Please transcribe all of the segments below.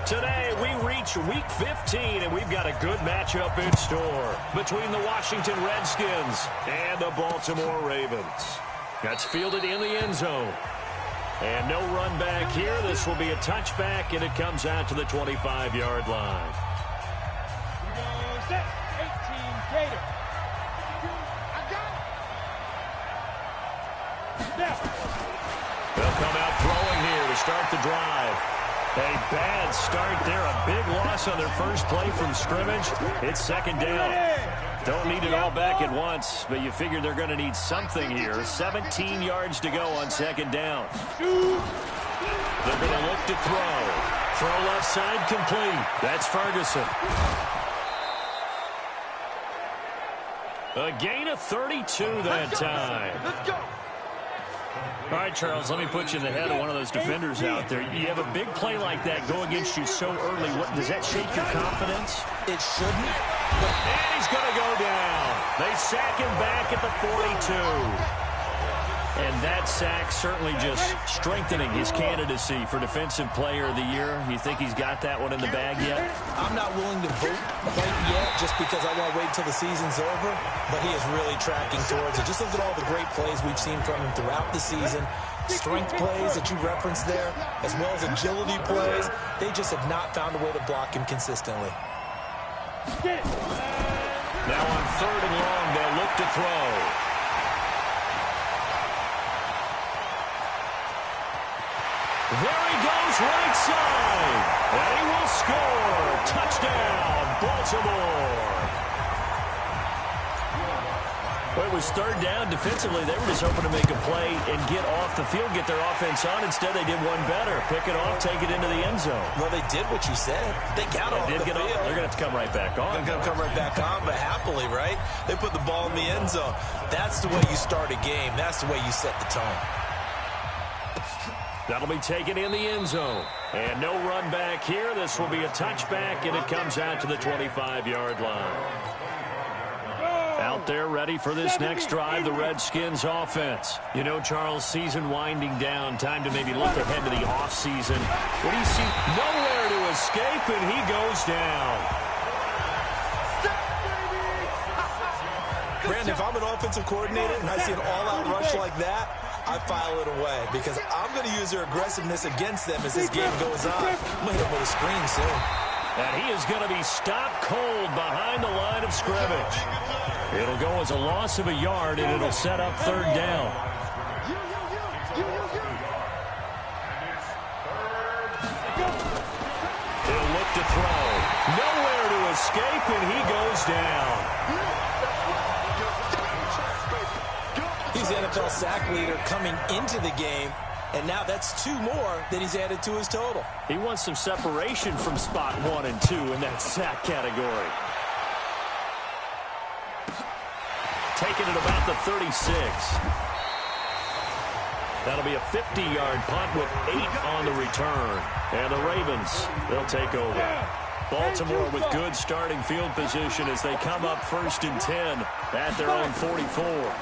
Today, we reach Week 15, and we've got a good matchup in store between the Washington Redskins and the Baltimore Ravens. That's fielded in the end zone. And no run back here. This will be a touchback, and it comes out to the 25-yard line. Set, 18, Gator. They'll come out throwing here to start the drive. A bad start there. A big loss on their first play from scrimmage. It's second down. Don't need it all back at once, but you figure they're going to need something here. 17 yards to go on second down. They're going to look to throw. Throw left side complete. That's Ferguson. A gain of 32 that time. Let's go. All right, Charles, let me put you in the head of one of those defenders out there. You have a big play like that go against you so early. Does that shake your confidence? It shouldn't. And he's going to go down. They sack him back at the 42. And that sack certainly just strengthening his candidacy for Defensive Player of the Year. You think he's got that one in the bag yet? I'm not willing to vote quite yet just because I want to wait till the season's over. But he is really tracking towards it. Just look at all the great plays we've seen from him throughout the season. Strength plays that you referenced there, as well as agility plays. They just have not found a way to block him consistently. Now on 3rd and long, they'll look to throw. There he goes, right side. And he will score. Touchdown, Baltimore. Well, it was 3rd down. Defensively, they were just hoping to make a play and get off the field, get their offense on. Instead, they did one better. Pick it off, take it into the end zone. Well, they did what you said. They got off the field. They're going to have to come right back on. They're going to come right back on, but happily, right? They put the ball in the end zone. That's the way you start a game. That's the way you set the tone. That'll be taken in the end zone. And no run back here. This will be a touchback, and it comes out to the 25-yard line. Out there ready for this next drive, the Redskins offense. You know, Charles, season winding down. Time to maybe look ahead to the offseason. What do you see? Nowhere to escape, and he goes down. Brandon, if I'm an offensive coordinator and I see an all-out rush like that, I file it away because I'm going to use their aggressiveness against them as this game goes on. I'm going to hit them with a screen soon. And he is going to be stopped cold behind the line of scrimmage. It'll go as a loss of a yard, and it'll set up 3rd down. He'll look to throw. Nowhere to escape, and he goes down. He's the NFL sack leader coming into the game, and now that's 2 more that he's added to his total. He wants some separation from spot 1 and 2 in that sack category. Taking it about the 36. That'll be a 50-yard punt with 8 on the return. And the Ravens, they'll take over. Baltimore with good starting field position as they come up 1st and 10 at their own 44.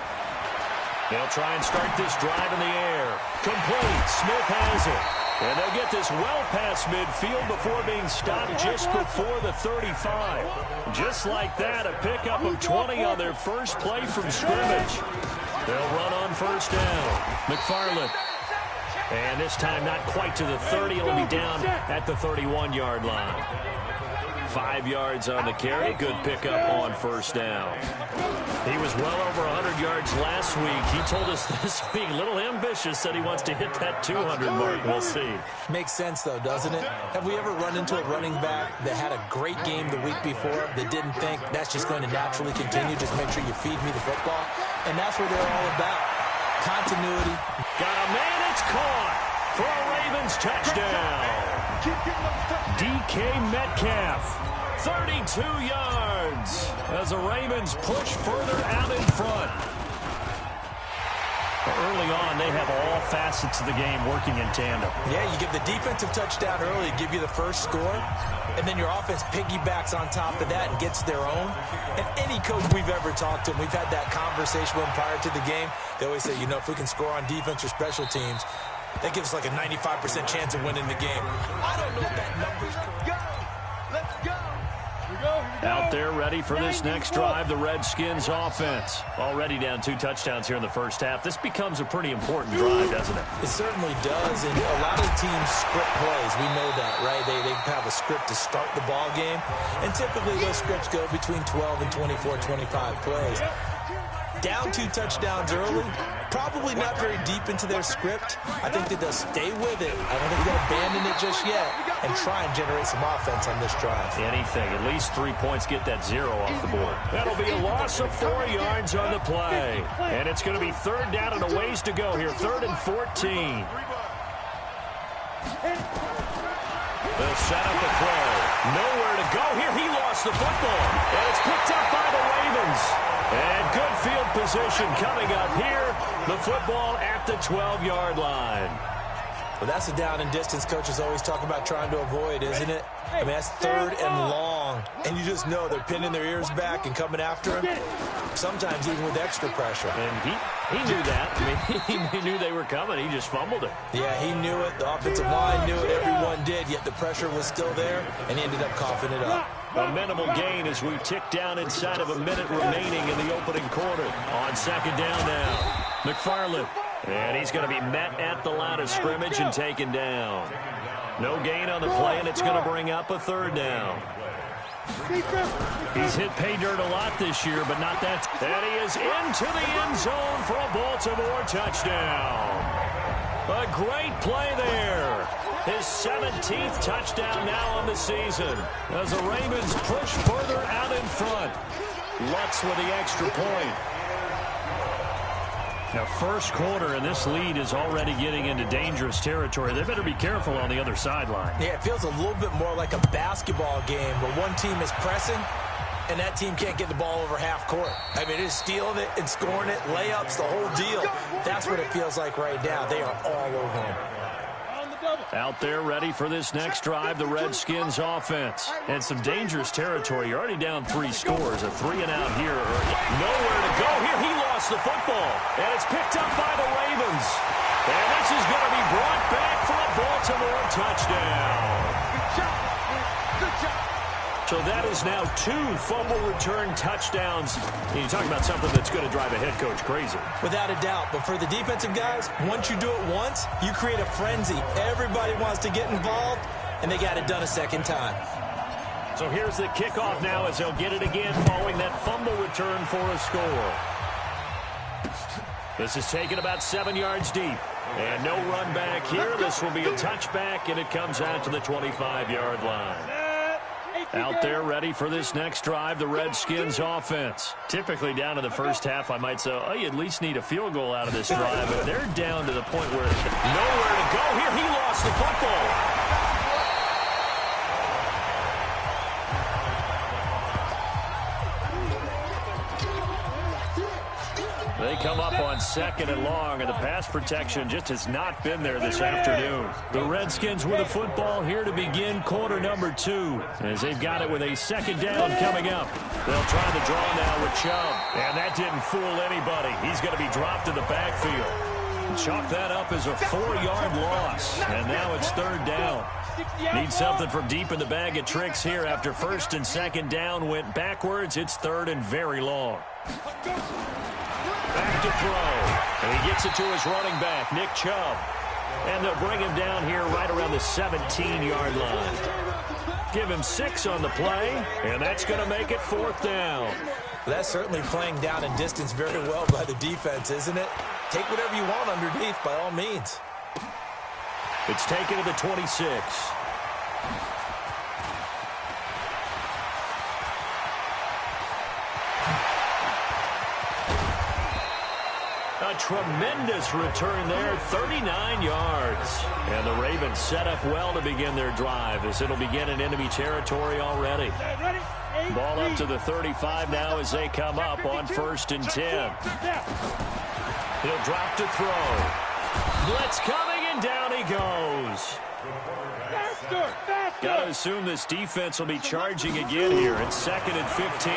They'll try and start this drive in the air. Complete. Smith has it. And they'll get this well past midfield before being stopped just before the 35. Just like that, a pickup of 20 on their first play from scrimmage. They'll run on 1st down. McFarland. And this time not quite to the 30. It'll be down at the 31-yard line. 5 yards on the carry. Good pickup on 1st down. He was well over 100 yards last week. He told us this week, a little ambitious, said he wants to hit that 200 mark. We'll see. Makes sense, though, doesn't it? Have we ever run into a running back that had a great game the week before that didn't think that's just going to naturally continue? Just make sure you feed me the football. And that's what they're all about. Continuity. Got a man, it's caught for a Ravens touchdown. DK Metcalf, 32 yards as the Ravens push further out in front. Early on, they have all facets of the game working in tandem. Yeah, you give the defensive touchdown early, give you the first score, and then your offense piggybacks on top of that and gets their own. And any coach we've ever talked to, and we've had that conversation with them prior to the game, they always say, you know, if we can score on defense or special teams, that gives us like a 95% chance of winning the game. I don't know if that number's correct. Out there ready for this next drive, the Redskins offense. Already down 2 touchdowns here in the first half. This becomes a pretty important drive, doesn't it? It certainly does, and a lot of the teams script plays. We know that, right? They have a script to start the ball game, and typically those scripts go between 12 and 24, 25 plays. Down 2 touchdowns early, probably not very deep into their script. I think that they'll stay with it. I don't think they'll abandon it just yet and try and generate some offense on this drive. Anything. At least 3 points, get that 0 off the board. That'll be a loss of 4 yards on the play. And it's going to be 3rd down and a ways to go here. 3rd and 14. They'll set up a play. Nowhere to go here. He lost the football. And it's picked up by the Ravens. And good field position coming up here. The football at the 12-yard line. Well, that's a down and distance coaches always talk about trying to avoid, isn't it? I mean, that's 3rd and long. And you just know they're pinning their ears back and coming after him, sometimes even with extra pressure. And he knew that. I mean, he knew they were coming. He just fumbled it. Yeah, he knew it. The offensive line knew it. Everyone did, yet the pressure was still there, and he ended up coughing it up. A minimal gain as we tick down inside of a minute remaining in the opening quarter. On 2nd down now, McFarland. And he's going to be met at the line of scrimmage and taken down. No gain on the play, and it's going to bring up a 3rd down. He's hit pay dirt a lot this year, but not that. And he is into the end zone for a Baltimore touchdown. A great play there. His 17th touchdown now on the season as the Ravens push further out in front. Lutz with the extra point. Now, first quarter, and this lead is already getting into dangerous territory. They better be careful on the other sideline. Yeah, it feels a little bit more like a basketball game where one team is pressing and that team can't get the ball over half court. I mean, it is stealing it and scoring it, layups, the whole deal. That's what it feels like right now. They are all over him. Out there ready for this next drive, the Redskins offense. And some dangerous territory. You're already down 3 scores. A 3-and-out here. Nowhere to go here. He lost the football. And it's picked up by the Ravens. And this is going to be brought back for a Baltimore touchdown. Good job. Good job. So that is now 2 fumble return touchdowns. And you talk about something that's going to drive a head coach crazy. Without a doubt. But for the defensive guys, once you do it once, you create a frenzy. Everybody wants to get involved, and they got it done a second time. So here's the kickoff now as they'll get it again following that fumble return for a score. This is taken about 7 yards deep. And no run back here. This will be a touchback, and it comes out to the 25-yard line. Out there ready for this next drive, the Redskins offense. Typically down in the first half, I might say, oh, you at least need a field goal out of this drive. But they're down to the point where nowhere to go here. He lost the football. They come up on 2nd and long, and the pass protection just has not been there this afternoon. The Redskins with the football here to begin quarter number 2, as they've got it with a 2nd down coming up. They'll try the draw now with Chubb, and that didn't fool anybody. He's going to be dropped in the backfield. Chalk that up as a 4-yard loss, and now it's 3rd down. Need something from deep in the bag of tricks here after 1st and 2nd down went backwards. It's 3rd and very long. Back to throw. And he gets it to his running back, Nick Chubb. And they'll bring him down here right around the 17-yard line. Give him 6 on the play, and that's going to make it 4th down. That's certainly playing down and distance very well by the defense, isn't it? Take whatever you want underneath, by all means. It's taken to the 26. A tremendous return there, 39 yards. And the Ravens set up well to begin their drive as it'll begin in enemy territory already. Ball up to the 35 now as they come up on 1st and 10. He'll drop to throw. Blitz coming, and down he goes. Got to assume this defense will be charging again here. It's 2nd and 15.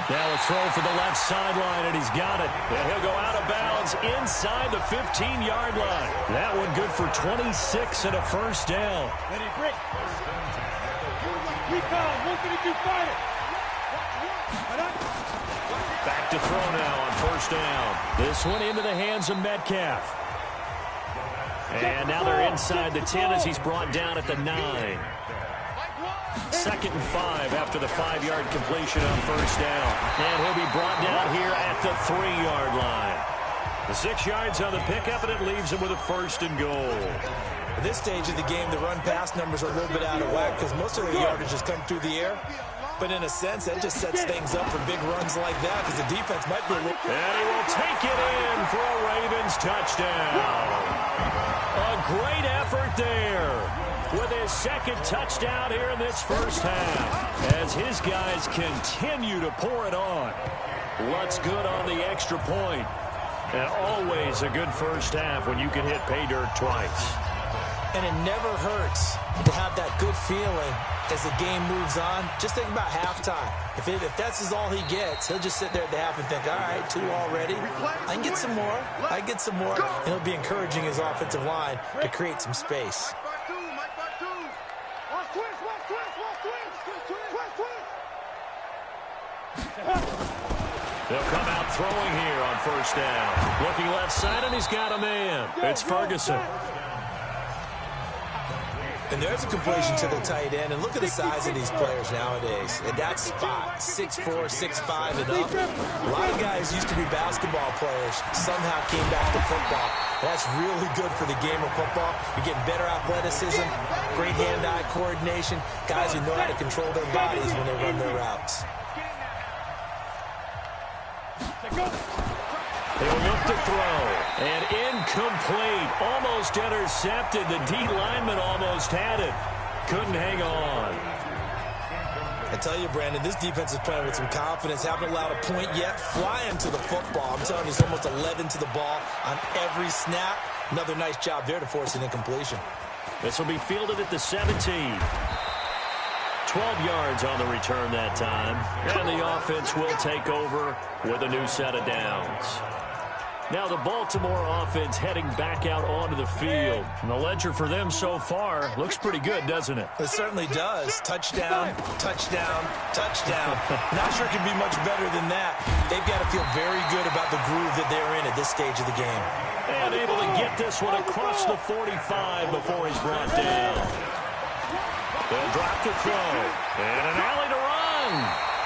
Now a throw for the left sideline, and he's got it. And he'll go out of bounds inside the 15-yard line. That one good for 26 and a 1st down. Back to throw now on first down. This one into the hands of Metcalf. And now they're inside the 10 as he's brought down at the 9. 2nd and 5 after the 5-yard completion on first down. And he'll be brought down here at the 3-yard line. The 6 yards on the pickup, and it leaves him with a 1st and goal. At this stage of the game, the run-pass numbers are a little bit out of whack because most of the yardage has come through the air. But in a sense, that just sets things up for big runs like that because the defense might be a little... And he will take it in for a Ravens touchdown. A great effort there with his 2nd touchdown here in this first half as his guys continue to pour it on. Lutz good on the extra point. And always a good first half when you can hit pay dirt twice. And it never hurts to have that good feeling as the game moves on. Just think about halftime. If that's all he gets, he'll just sit there at the half and think, all right, 2 already. I can get some more. I can get some more. And he'll be encouraging his offensive line to create some space. They'll come out throwing here on first down. Looking left side, and he's got a man. It's Ferguson. And there's a completion to the tight end. And look at the size of these players nowadays. At that spot, 6'4", 6'5", and up. A lot of guys used to be basketball players, somehow came back to football. That's really good for the game of football. You're getting better athleticism, great hand-eye coordination, guys who know how to control their bodies when they run their routes. He'll look to throw. And incomplete. Almost intercepted. The D lineman almost had it. Couldn't hang on. I tell you, Brandon, this defense is playing with some confidence. Haven't allowed a point yet. Flying to the football. I'm telling you, it's almost 11 to the ball on every snap. Another nice job there to force an incompletion. This will be fielded at the 17. 12 yards on the return that time. And the offense will take over with a new set of downs. Now the Baltimore offense heading back out onto the field. And the ledger for them so far looks pretty good, doesn't it? It certainly does. Touchdown, touchdown, touchdown. Not sure it can be much better than that. They've got to feel very good about the groove that they're in at this stage of the game. And able to get this one across the 45 before he's brought down. They'll drop to throw. And an alley to run.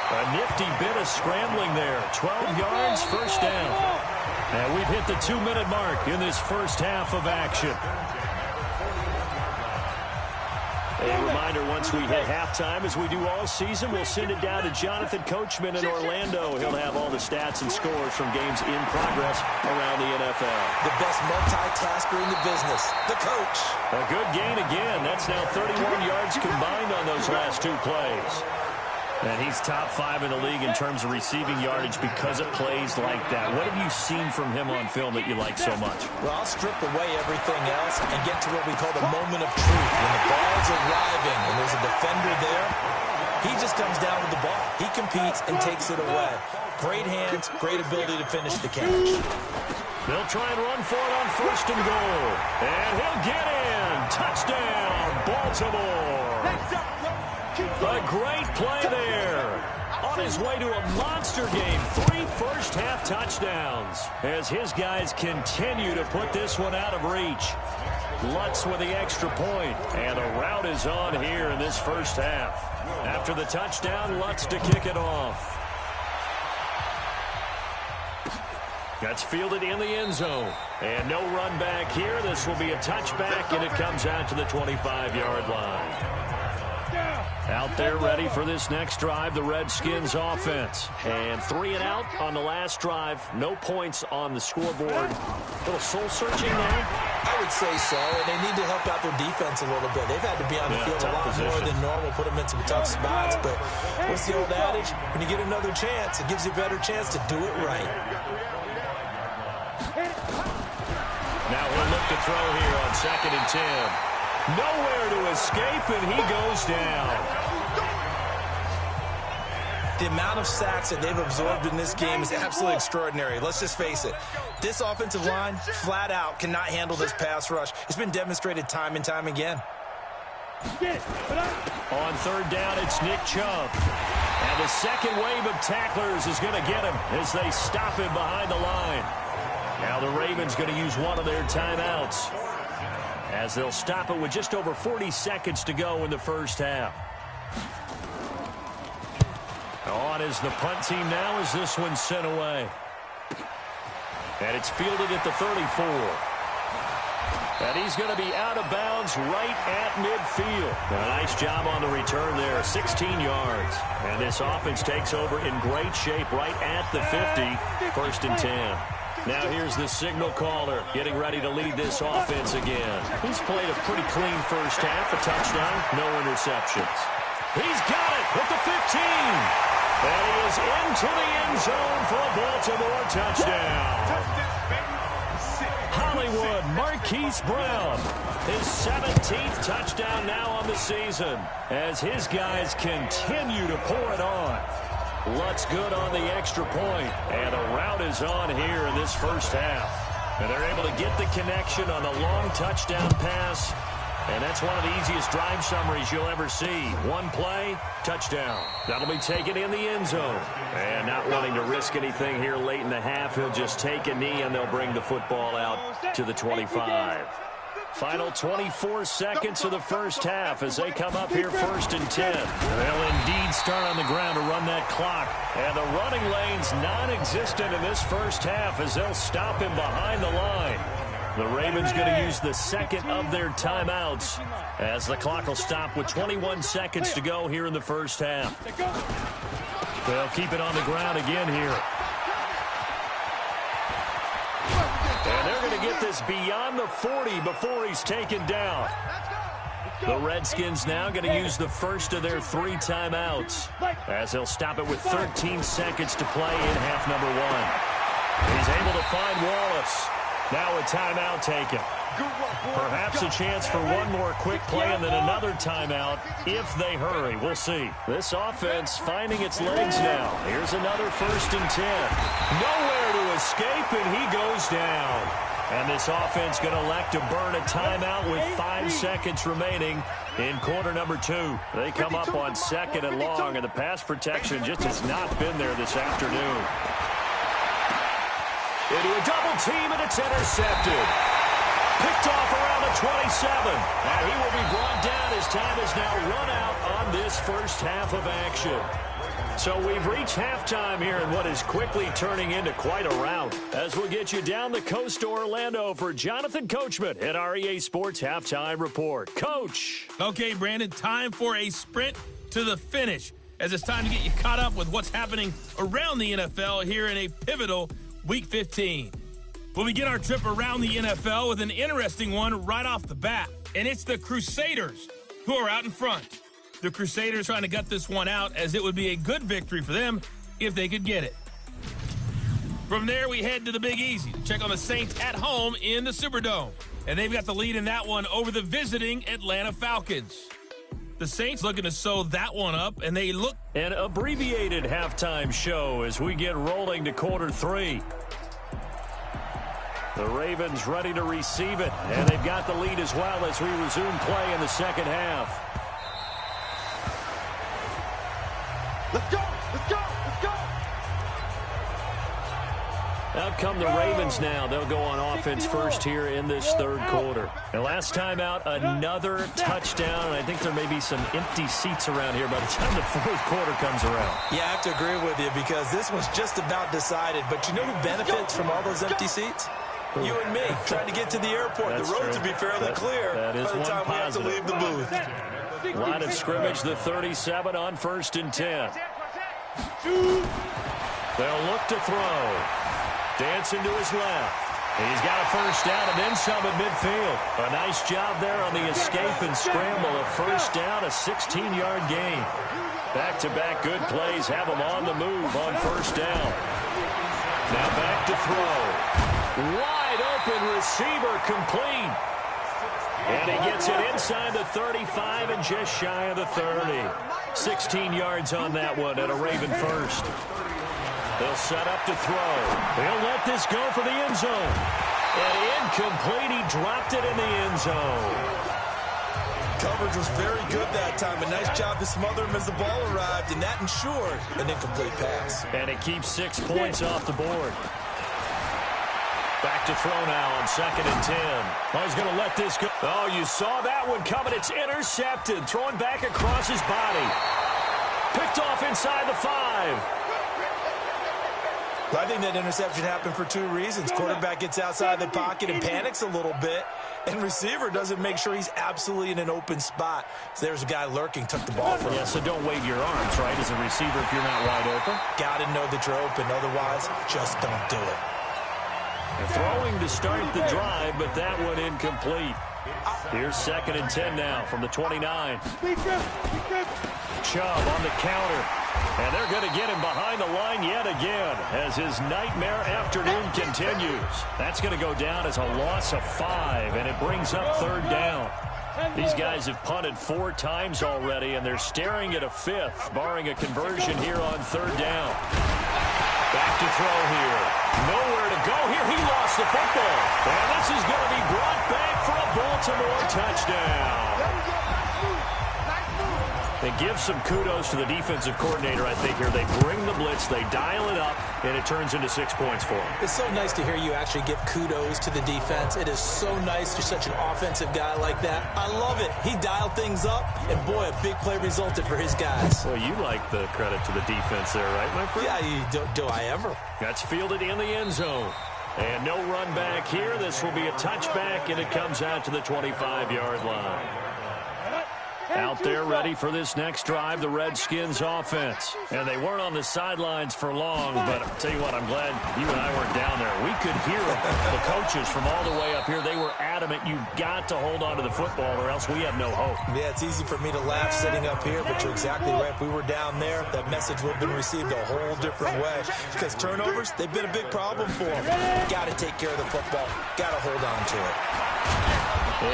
A nifty bit of scrambling there. 12 yards, first down. And we've hit the 2-minute mark in this first half of action. A reminder, once we hit halftime, as we do all season, we'll send it down to Jonathan Coachman in Orlando. He'll have all the stats and scores from games in progress around the NFL. The best multitasker in the business, the coach. A good gain again. That's now 31 yards combined on those last 2 plays. And he's top 5 in the league in terms of receiving yardage because of plays like that. What have you seen from him on film that you like so much? Well, I'll strip away everything else and get to what we call the moment of truth. When the ball's arriving and there's a defender there, he just comes down with the ball. He competes and takes it away. Great hands, great ability to finish the catch. They'll try and run for it on first and goal. And he'll get in. Touchdown, Baltimore. A great play there. On his way to a monster game. 3 first-half touchdowns as his guys continue to put this one out of reach. Lutz with the extra point. And the route is on here in this first half. After the touchdown, Lutz to kick it off. That's fielded in the end zone. And no run back here. This will be a touchback, and it comes out to the 25-yard line. Out there ready for this next drive, the Redskins offense. And 3 and out on the last drive. No points on the scoreboard. A little soul-searching there? I would say so, and they need to help out their defense a little bit. They've had to be on the field a lot more than normal, put them in some tough spots. But what's the old adage? When you get another chance, it gives you a better chance to do it right. Now he'll look to throw here on 2nd and 10. Nowhere to escape, and he goes down. The amount of sacks that they've absorbed in this game is absolutely extraordinary. Let's just face it. This offensive line, flat out, cannot handle this pass rush. It's been demonstrated time and time again. On third down, it's Nick Chubb. And the second wave of tacklers is going to get him as they stop him behind the line. Now the Ravens going to use one of their timeouts as they'll stop it with just over 40 seconds to go in the first half. On is the punt team now as this one's sent away. And it's fielded at the 34. And he's going to be out of bounds right at midfield. And a nice job on the return there, 16 yards. And this offense takes over in great shape right at the 50, first and 10. Now here's the signal caller getting ready to lead this offense again. He's played a pretty clean first half, a touchdown, no interceptions. He's got it at the 15. And he is into the end zone for a Baltimore touchdown. Hollywood Marquise Brown, his 17th touchdown now on the season as his guys continue to pour it on. Lutz good on the extra point, and a rout is on here in this first half. And they're able to get the connection on a long touchdown pass, and that's one of the easiest drive summaries you'll ever see. One play, touchdown. That'll be taken in the end zone. And not wanting to risk anything here late in the half, he'll just take a knee, and they'll bring the football out to the 25. Final 24 seconds of the first half as they come up here first and 10. They'll indeed start on the ground to run that clock. And the running lane's non-existent in this first half as they'll stop him behind the line. The Ravens going to use the second of their timeouts as the clock will stop with 21 seconds to go here in the first half. They'll keep it on the ground again here. And they're going to get this beyond the 40 before he's taken down. The Redskins now going to use the first of their 3 timeouts as they'll stop it with 13 seconds to play in half number 1. He's able to find Wallace. Now a timeout taken. Perhaps a chance for one more quick play and then another timeout if they hurry. We'll see. This offense finding its legs now. Here's another first and 10. Nowhere to escape, and he goes down. And this offense going to elect to burn a timeout with 5 seconds remaining in quarter number 2. They come up on second and long, and the pass protection just has not been there this afternoon. Into a double team, and it's intercepted. Picked off around the 27. And he will be brought down as time is now run out on this first half of action. So we've reached halftime here in what is quickly turning into quite a rout. As we'll get you down the coast to Orlando for Jonathan Coachman at our EA Sports Halftime Report. Coach. Okay, Brandon, time for a sprint to the finish, as it's time to get you caught up with what's happening around the NFL here in a pivotal Week 15. We'll begin our trip around the NFL with an interesting one right off the bat, and it's the Crusaders who are out in front. The Crusaders trying to gut this one out, as it would be a good victory for them if they could get it. From there, we head to the Big Easy to check on the Saints at home in the Superdome, and they've got the lead in that one over the visiting Atlanta Falcons. The Saints looking to sew that one up, and they look... An abbreviated halftime show as we get rolling to quarter 3. The Ravens ready to receive it, and they've got the lead as well as we resume play in the second half. Let's go! Let's go! Let's go! Out come the Ravens now. They'll go on offense first here in this third quarter. And last time out, another touchdown. And I think there may be some empty seats around here by the time the fourth quarter comes around. Yeah, I have to agree with you because this one's just about decided. But you know who benefits from all those empty seats? You and me, trying to get to the airport. That's the roads true. will be fairly clear that is by the one time positive. we have to leave the booth. Line of scrimmage, the 37 on first and 10. They'll look to throw. Dancing to his left. He's got a first down and then some at midfield. A nice job there on the escape and scramble. A first down, a 16-yard gain. Back-to-back good plays have him on the move on first down. Now back to throw. Wide open receiver complete. And he gets it inside the 35 and just shy of the 30. 16 yards on that one and a Raven first. They'll set up to throw. He'll let this go for the end zone. And incomplete. He dropped it in the end zone. Coverage was very good that time. A nice job to smother him as the ball arrived, and that ensured an incomplete pass. And it keeps 6 points off the board. Back to throw now on 2nd and 10. Oh, he's going to let this go. Oh, you saw that one coming. It's intercepted. Throwing back across his body. Picked off inside the 5. I think that interception happened for 2 reasons. Quarterback gets outside the pocket and panics a little bit, and receiver doesn't make sure he's absolutely in an open spot. So there's a guy lurking, took the ball from him. Yeah, so don't wave your arms, right, as a receiver if you're not wide open. Got to know that you're open. Otherwise, just don't do it. Throwing to start the drive, but that one incomplete. Here's 2nd and 10 now from the 29. Chubb on the counter. And they're going to get him behind the line yet again as his nightmare afternoon continues. That's going to go down as a loss of 5, and it brings up 3rd down. These guys have punted 4 times already, and they're staring at a 5th, barring a conversion here on 3rd down. Back to throw here. Nowhere to go here. He lost the football. And this is going to be brought back for a Baltimore touchdown. And give some kudos to the defensive coordinator, I think, here. They bring the blitz, they dial it up, and it turns into 6 points for them. It's so nice to hear you actually give kudos to the defense. It is so nice. You're such an offensive guy like that. I love it. He dialed things up, and boy, a big play resulted for his guys. Well, you like the credit to the defense there, right, my friend? Yeah, do I ever? That's fielded in the end zone. And no run back here. This will be a touchback, and it comes out to the 25-yard line. Out there ready for this next drive, the Redskins offense. And they weren't on the sidelines for long, but I'll tell you what, I'm glad you and I weren't down there. We could hear the coaches from all the way up here. They were adamant, you've got to hold on to the football or else we have no hope. Yeah, it's easy for me to laugh sitting up here, but you're exactly right. If we were down there, that message would have been received a whole different way. Because turnovers, they've been a big problem for them. Got to take care of the football. Got to hold on to it.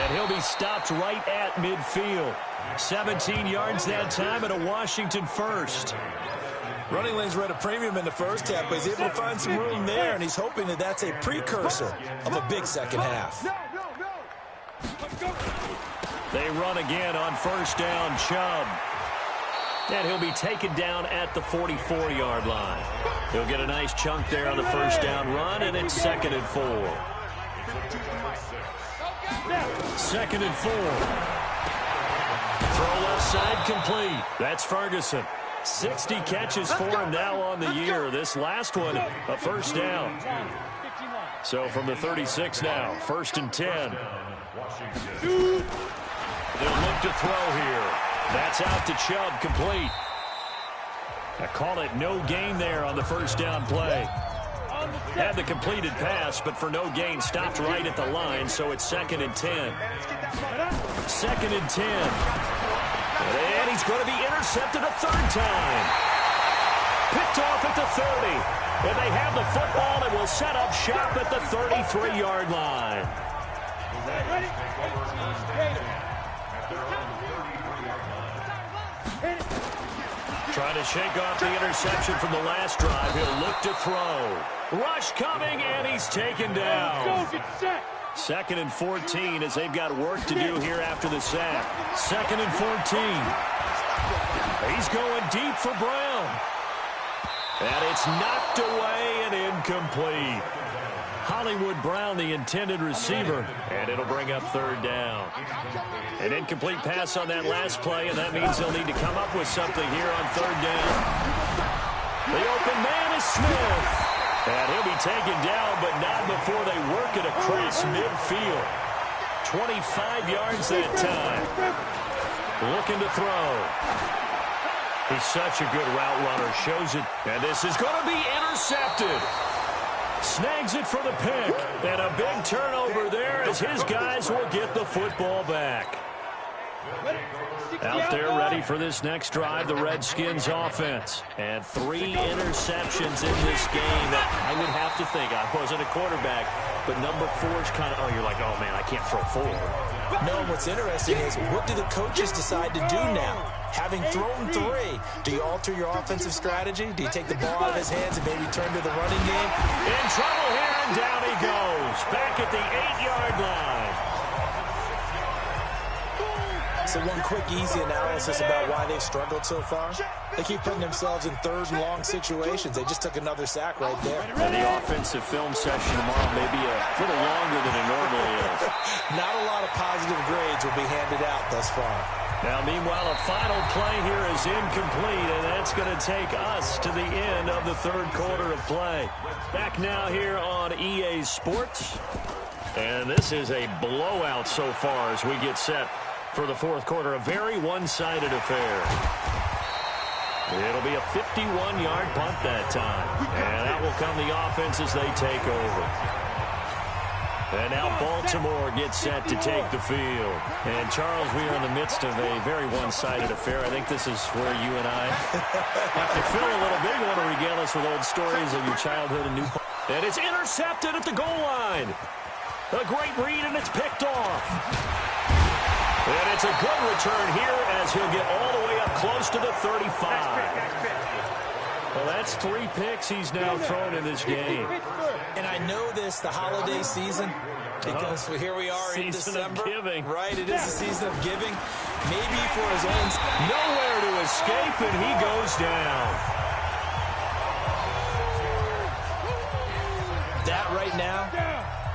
And he'll be stopped right at midfield. 17 yards that time, and a Washington first. Running lanes were at a premium in the first half, but he's able to find some room there, and he's hoping that that's a precursor of a big second half. They run again on 1st down, Chubb. And he'll be taken down at the 44-yard line. He'll get a nice chunk there on the 1st down run, and it's 2nd and 4. 2nd and 4. Throw left side complete. That's Ferguson. 60 catches for him now on the year. This last one, a 1st down. So from the 36 now, 1st and 10. They'll look to throw here. That's out to Chubb, complete. I call it no gain there on the 1st down play. Had the completed pass, but for no gain, stopped right at the line, so it's 2nd and 10. 2nd and 10. And he's going to be intercepted a 3rd time. Picked off at the 30. And they have the football and will set up shop at the 33-yard line. Trying to shake off the interception from the last drive. He'll look to throw. Rush coming, and he's taken down. 2nd and 14 as they've got work to do here after the sack. 2nd and 14. He's going deep for Brown. And it's knocked away and incomplete. Hollywood Brown, the intended receiver, and it'll bring up 3rd down. An incomplete pass on that last play, and that means they'll need to come up with something here on 3rd down. The open man is Smith. And he'll be taken down, but not before they work it across midfield. 25 yards that time. Looking to throw. He's such a good route runner, shows it. And this is going to be intercepted. Snags it for the pick. And a big turnover there as his guys will get the football back. Out there ready for this next drive, the Redskins offense. And 3 interceptions in this game. I would have to think, I wasn't a quarterback, but number 4 is kind of, you're like, oh, man, I can't throw 4. No, what's interesting is, what do the coaches decide to do now? Having thrown 3, do you alter your offensive strategy? Do you take the ball out of his hands and maybe turn to the running game? In trouble here, and down he goes. Back at the 8-yard line. So one quick, easy analysis about why they've struggled so far. They keep putting themselves in third and long situations. They just took another sack right there. And the offensive film session tomorrow may be a little longer than it normally is. Not a lot of positive grades will be handed out thus far. Now, meanwhile, a final play here is incomplete, and that's going to take us to the end of the third quarter of play. Back now here on EA Sports. And this is a blowout so far as we get set for the fourth quarter. A very one-sided affair. It'll be a 51-yard punt that time. And out will come the offense as they take over. And now Baltimore gets set to take the field. And, Charles, we are in the midst of a very one-sided affair. I think this is where you and I have to fill a little bit. You want to regale us with old stories of your childhood in New Paltz. And it's intercepted at the goal line. A great read, and it's picked off. And it's a good return here as he'll get all the way up close to the 35. Well, that's 3 picks he's now thrown in this game. And I know this, the holiday season, because here we are in December. Season of giving. Right, it is the season of giving. Maybe for his own... Nowhere to escape, and he goes down. That right now,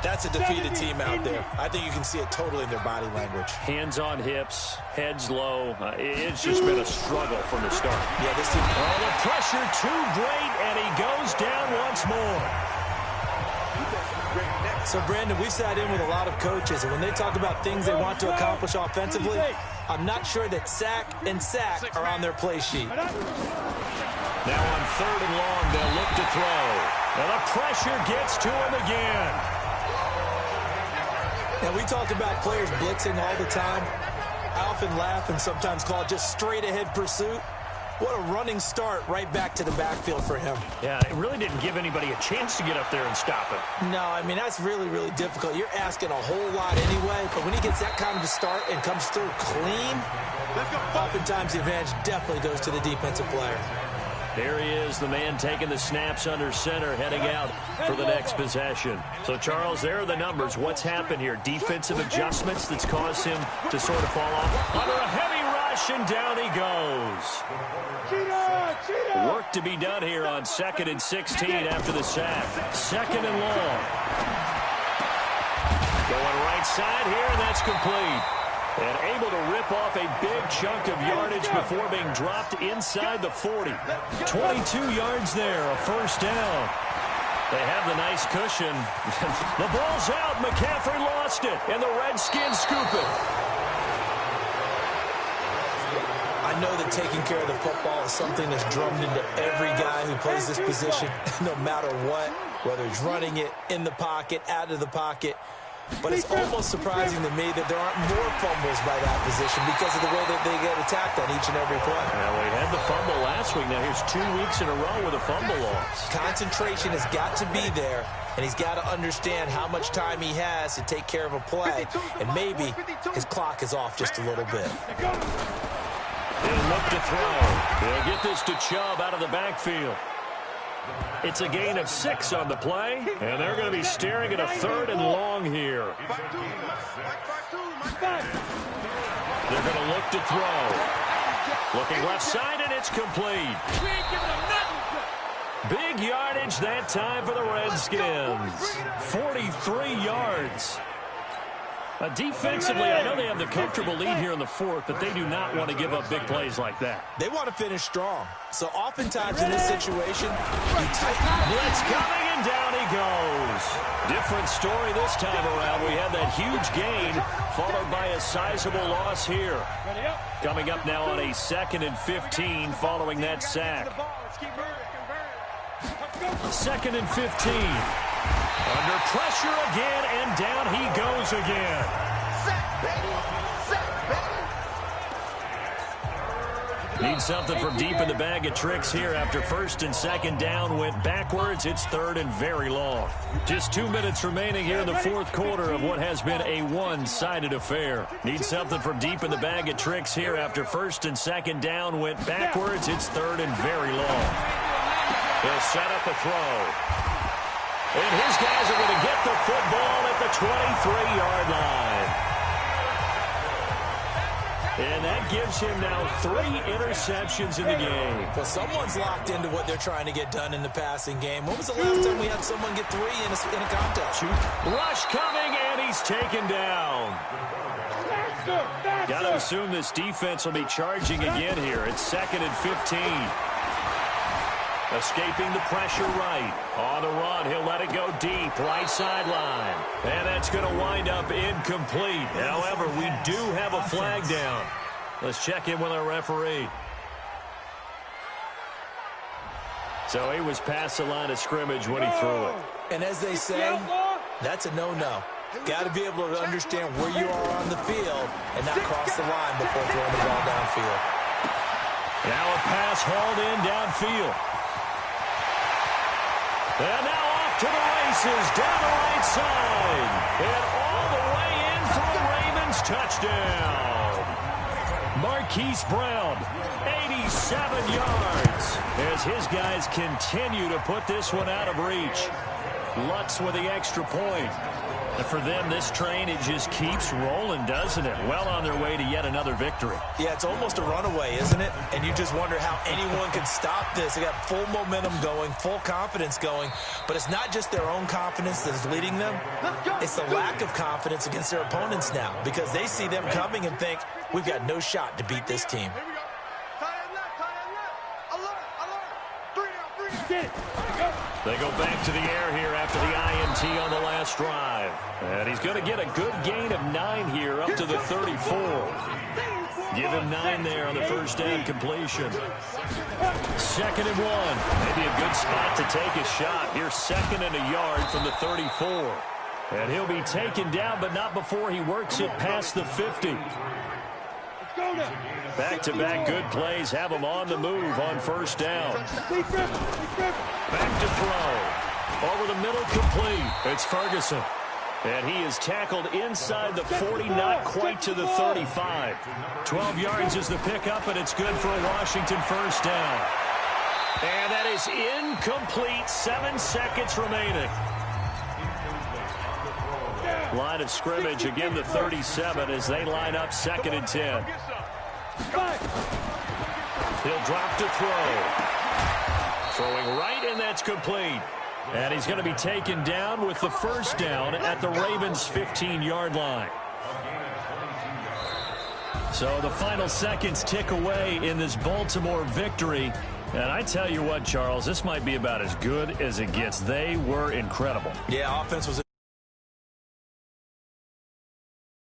that's a defeated team out there. I think you can see it totally in their body language. Hands on hips, heads low. It's just been a struggle from the start. Yeah, this team... Oh, the pressure too great, and he goes down once more. So, Brandon, we sat in with a lot of coaches, and when they talk about things they want to accomplish offensively, I'm not sure that sack and sack are on their play sheet. Now on third and long, they'll look to throw. And the pressure gets to him again. Now, we talk about players blitzing all the time. I often laugh and sometimes call it just straight-ahead pursuit. What a running start right back to the backfield for him. Yeah, it really didn't give anybody a chance to get up there and stop him. No, I mean, that's really, really difficult. You're asking a whole lot anyway, but when he gets that kind of a start and comes through clean, oftentimes the advantage definitely goes to the defensive player. There he is, the man taking the snaps under center, heading out for the next possession. So, Charles, there are the numbers. What's happened here? Defensive adjustments that's caused him to sort of fall off. Under a heavy rush, and down he goes. Work to be done here on 2nd and 16 after the sack. 2nd and long. Going right side here, and that's complete. And able to rip off a big chunk of yardage before being dropped inside the 40. 22 yards there, a first down. They have the nice cushion. The ball's out. McCaffrey lost it, and the Redskins scoop it. I know that taking care of the football is something that's drummed into every guy who plays this position, no matter what, whether he's running it, in the pocket, out of the pocket. But it's almost surprising to me that there aren't more fumbles by that position because of the way that they get attacked on each and every play. Well, we had the fumble last week. Now here's 2 weeks in a row with a fumble loss. Concentration has got to be there, and he's got to understand how much time he has to take care of a play, and maybe his clock is off just a little bit. They'll look to throw. They'll get this to Chubb out of the backfield. It's a gain of 6 on the play, and they're going to be staring at a 3rd and long here. They're going to look to throw. Looking left side, and it's complete. Big yardage that time for the Redskins. 43 yards. Defensively, I know they have the comfortable lead here in the 4th, but they do not want to give up big plays like that. They want to finish strong. So oftentimes in this situation, you tighten. Blitz coming, and down he goes. Different story this time around. We had that huge gain, followed by a sizable loss here. Coming up now on a 2nd and 15 following that sack. 2nd and 15. Under pressure again, and down he goes again. Need something from deep in the bag of tricks here after 1st and 2nd down went backwards. It's 3rd and very long. Just 2 minutes remaining here in the 4th quarter of what has been a one-sided affair. Need something from deep in the bag of tricks here after 1st and 2nd down went backwards. It's 3rd and very long. He'll set up a throw. And his guys are going to get the football at the 23-yard line. And that gives him now 3 interceptions in the game. Well, someone's locked into what they're trying to get done in the passing game. When was the last time we had someone get 3 in a contest? Rush coming, and he's taken down. Got to assume this defense will be charging again here. It's 2nd and 15. Escaping the pressure right. On the run, he'll let it go deep, right sideline. And that's going to wind up incomplete. However, we do have a flag down. Let's check in with our referee. So he was past the line of scrimmage when he threw it. And as they say, that's a no-no. Got to be able to understand where you are on the field and not cross the line before throwing the ball downfield. Now a pass hauled in downfield. And now off to the races, down the right side. And all the way in for a Ravens touchdown. Marquise Brown, 87 yards. As his guys continue to put this one out of reach. Lutz with the extra point. And for them, this train, it just keeps rolling, doesn't it? Well on their way to yet another victory. Yeah, it's almost a runaway, isn't it? And you just wonder how anyone can stop this. They got full momentum going, full confidence going. But it's not just their own confidence that's leading them. It's the lack of confidence against their opponents now because they see them coming and think, we've got no shot to beat this team. They go back to the air here after the INT on the last drive. And he's going to get a good gain of 9 here up to the 34. Give him 9 there on the first down completion. 2nd and 1. Maybe a good spot to take a shot. Here's 2nd and a yard from the 34. And he'll be taken down, but not before he works it past the 50. Back-to-back good plays have him on the move on first down. Back to throw. Over the middle, complete. It's Ferguson. And he is tackled inside the 40, not quite to the 35. 12 yards is the pickup, and it's good for a Washington first down. And that is incomplete. 7 seconds remaining. Line of scrimmage, again the 37 as they line up 2nd and 10. He'll drop to throw. Throwing right, and that's complete. And he's going to be taken down with the first down at the Ravens' 15-yard line. So the final seconds tick away in this Baltimore victory. And I tell you what, Charles, this might be about as good as it gets. They were incredible. Yeah, offense was